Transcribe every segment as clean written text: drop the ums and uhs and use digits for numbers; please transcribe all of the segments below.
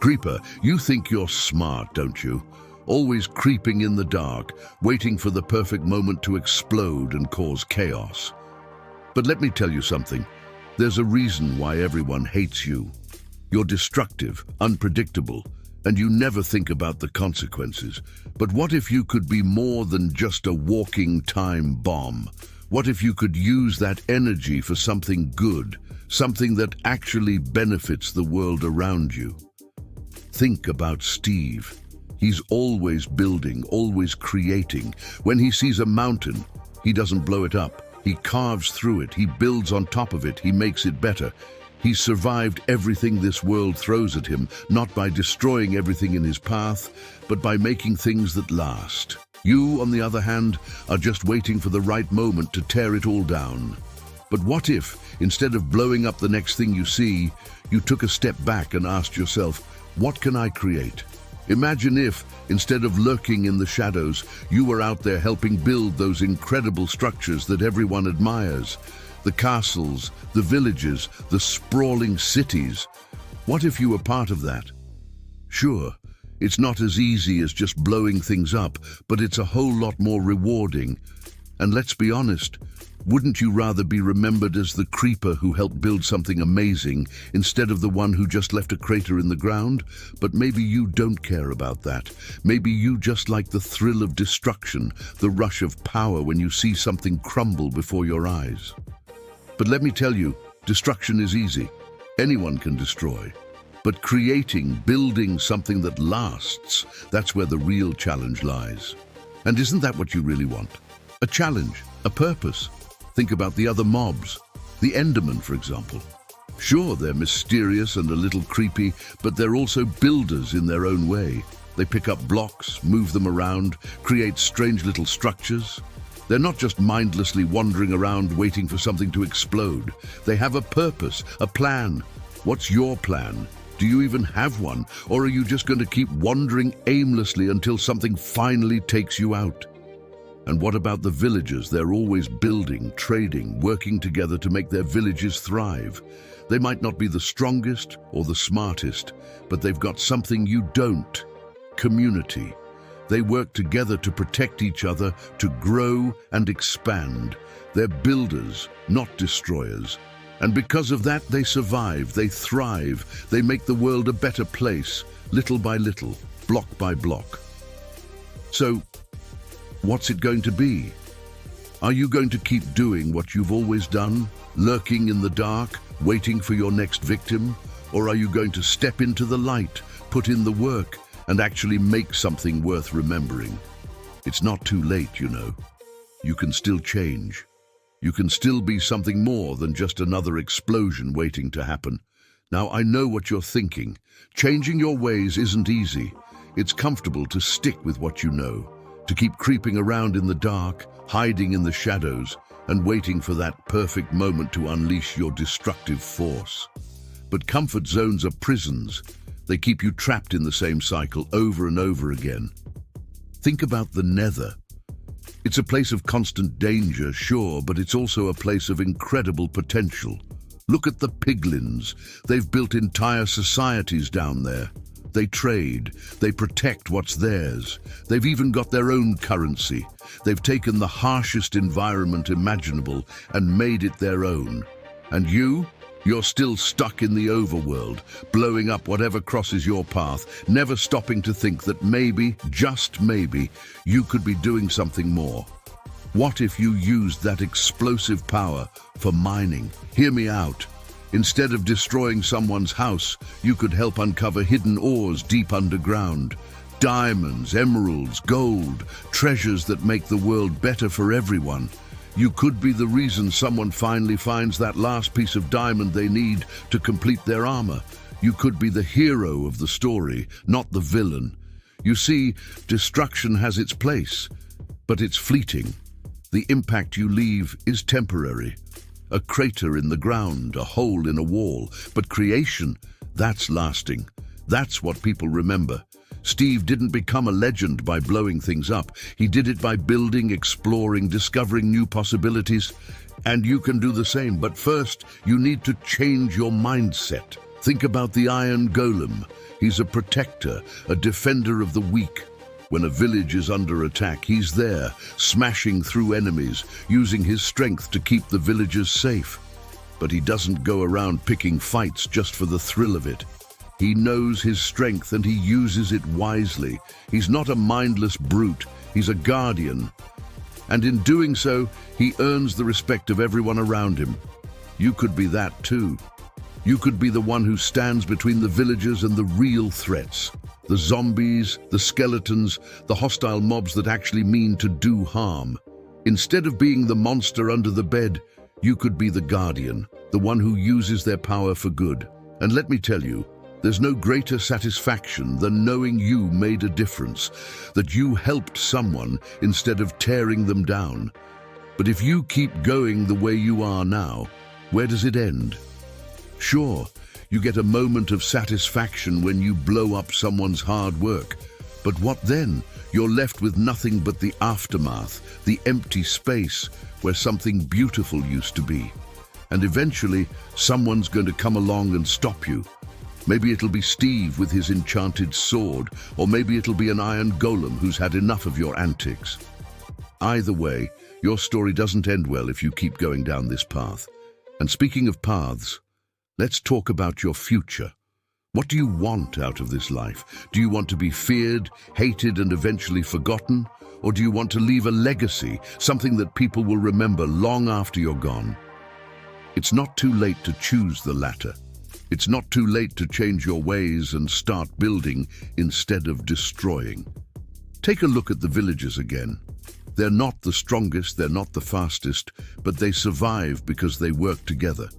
Creeper, you think you're smart, don't you? Always creeping in the dark, waiting for the perfect moment to explode and cause chaos. But let me tell you something. There's a reason why everyone hates you. You're destructive, unpredictable, and you never think about the consequences. But what if you could be more than just a walking time bomb? What if you could use that energy for something good, something that actually benefits the world around you? Think about Steve. He's always building, always creating. When he sees a mountain, he doesn't blow it up. He carves through it, he builds on top of it, he makes it better. He's survived everything this world throws at him, not by destroying everything in his path, but by making things that last. You, on the other hand, are just waiting for the right moment to tear it all down. But what if, instead of blowing up the next thing you see, you took a step back and asked yourself, what can I create? Imagine if, instead of lurking in the shadows, you were out there helping build those incredible structures that everyone admires. The castles, the villages, the sprawling cities. What if you were part of that? Sure, it's not as easy as just blowing things up, but it's a whole lot more rewarding. And let's be honest, wouldn't you rather be remembered as the creeper who helped build something amazing instead of the one who just left a crater in the ground? But maybe you don't care about that. Maybe you just like the thrill of destruction, the rush of power when you see something crumble before your eyes. But let me tell you, destruction is easy. Anyone can destroy. But creating, building something that lasts, that's where the real challenge lies. And isn't that what you really want? A challenge, a purpose. Think about the other mobs. The Endermen, for example. Sure, they're mysterious and a little creepy, but they're also builders in their own way. They pick up blocks, move them around, create strange little structures. They're not just mindlessly wandering around waiting for something to explode. They have a purpose, a plan. What's your plan? Do you even have one? Or are you just going to keep wandering aimlessly until something finally takes you out? And what about the villagers? They're always building, trading, working together to make their villages thrive. They might not be the strongest or the smartest, but they've got something you don't: community. They work together to protect each other, to grow and expand. They're builders, not destroyers. And because of that, they survive, they thrive, they make the world a better place, little by little, block by block. So, what's it going to be? Are you going to keep doing what you've always done, lurking in the dark, waiting for your next victim? Or are you going to step into the light, put in the work, and actually make something worth remembering? It's not too late, you know. You can still change. You can still be something more than just another explosion waiting to happen. Now, I know what you're thinking. Changing your ways isn't easy. It's comfortable to stick with what you know, to keep creeping around in the dark, hiding in the shadows, and waiting for that perfect moment to unleash your destructive force. But comfort zones are prisons. They keep you trapped in the same cycle over and over again. Think about the Nether. It's a place of constant danger, sure, but it's also a place of incredible potential. Look at the piglins. They've built entire societies down there. They trade, they protect what's theirs. They've even got their own currency. They've taken the harshest environment imaginable and made it their own. And you're still stuck in the overworld, blowing up whatever crosses your path, never stopping to think that maybe, just maybe, you could be doing something more. What if you used that explosive power for mining? Hear me out. Instead of destroying someone's house, you could help uncover hidden ores deep underground. Diamonds, emeralds, gold, treasures that make the world better for everyone. You could be the reason someone finally finds that last piece of diamond they need to complete their armor. You could be the hero of the story, not the villain. You see, destruction has its place, but it's fleeting. The impact you leave is temporary. A crater in the ground, a hole in a wall. But creation, that's lasting. That's what people remember. Steve didn't become a legend by blowing things up. He did it by building, exploring, discovering new possibilities. And you can do the same. But first, you need to change your mindset. Think about the Iron Golem. He's a protector, a defender of the weak. When a village is under attack, he's there, smashing through enemies, using his strength to keep the villagers safe. But he doesn't go around picking fights just for the thrill of it. He knows his strength and he uses it wisely. He's not a mindless brute, he's a guardian. And in doing so, he earns the respect of everyone around him. You could be that too. You could be the one who stands between the villagers and the real threats. The zombies, the skeletons, the hostile mobs that actually mean to do harm. Instead of being the monster under the bed, you could be the guardian, the one who uses their power for good. And let me tell you, there's no greater satisfaction than knowing you made a difference, that you helped someone instead of tearing them down. But if you keep going the way you are now, where does it end? Sure, you get a moment of satisfaction when you blow up someone's hard work. But what then? You're left with nothing but the aftermath, the empty space where something beautiful used to be. And eventually, someone's going to come along and stop you. Maybe it'll be Steve with his enchanted sword, or maybe it'll be an iron golem who's had enough of your antics. Either way, your story doesn't end well if you keep going down this path. And speaking of paths, let's talk about your future. What do you want out of this life? Do you want to be feared, hated, and eventually forgotten? Or do you want to leave a legacy, something that people will remember long after you're gone? It's not too late to choose the latter. It's not too late to change your ways and start building instead of destroying. Take a look at the villagers again. They're not the strongest, they're not the fastest, but they survive because they work together.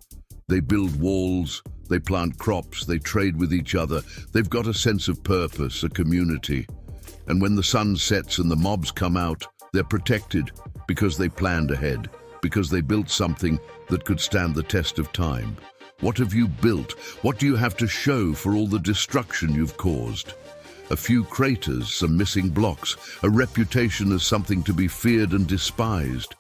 They build walls, they plant crops, they trade with each other. They've got a sense of purpose, a community. And when the sun sets and the mobs come out, they're protected because they planned ahead, because they built something that could stand the test of time. What have you built? What do you have to show for all the destruction you've caused? A few craters, some missing blocks, a reputation as something to be feared and despised.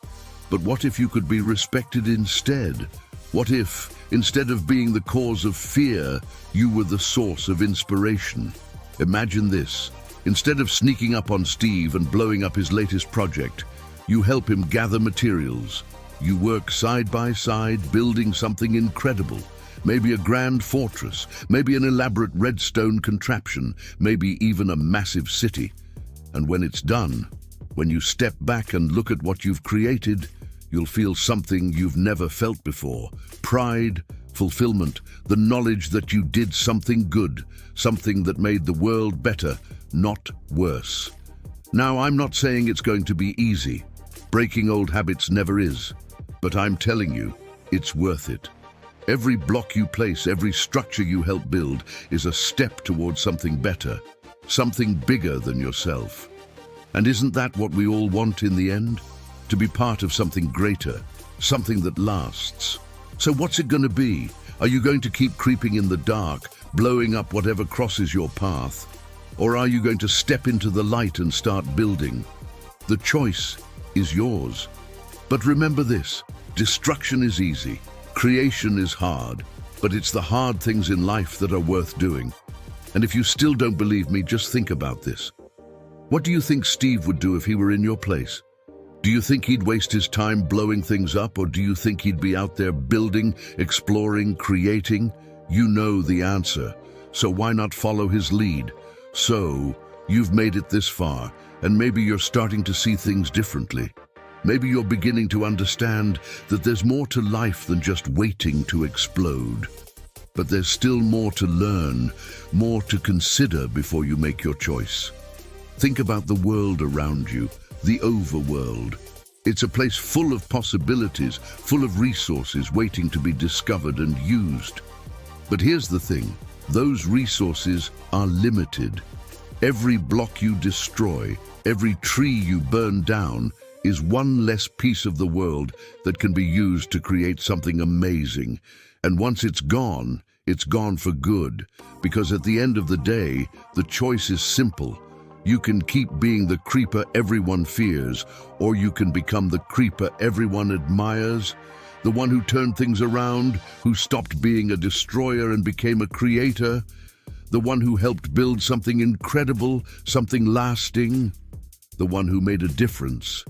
But what if you could be respected instead? What if, instead of being the cause of fear, you were the source of inspiration? Imagine this. Instead of sneaking up on Steve and blowing up his latest project, you help him gather materials. You work side by side, building something incredible. Maybe a grand fortress, maybe an elaborate redstone contraption, maybe even a massive city. And when it's done, when you step back and look at what you've created, you'll feel something you've never felt before. Pride, fulfillment, the knowledge that you did something good, something that made the world better, not worse. Now, I'm not saying it's going to be easy. Breaking old habits never is. But I'm telling you, it's worth it. Every block you place, every structure you help build is a step towards something better, something bigger than yourself. And isn't that what we all want in the end? To be part of something greater, something that lasts. So what's it going to be? Are you going to keep creeping in the dark, blowing up whatever crosses your path? Or are you going to step into the light and start building? The choice is yours. But remember this, destruction is easy, creation is hard, but it's the hard things in life that are worth doing. And if you still don't believe me, just think about this. What do you think Steve would do if he were in your place? Do you think he'd waste his time blowing things up, or do you think he'd be out there building, exploring, creating? You know the answer, so why not follow his lead? So, you've made it this far, and maybe you're starting to see things differently. Maybe you're beginning to understand that there's more to life than just waiting to explode. But there's still more to learn, more to consider before you make your choice. Think about the world around you, the overworld. It's a place full of possibilities, full of resources waiting to be discovered and used. But here's the thing, those resources are limited. Every block you destroy, every tree you burn down, is one less piece of the world that can be used to create something amazing. And once it's gone for good. Because at the end of the day, the choice is simple. You can keep being the creeper everyone fears, or you can become the creeper everyone admires. The one who turned things around, who stopped being a destroyer and became a creator. The one who helped build something incredible, something lasting. The one who made a difference.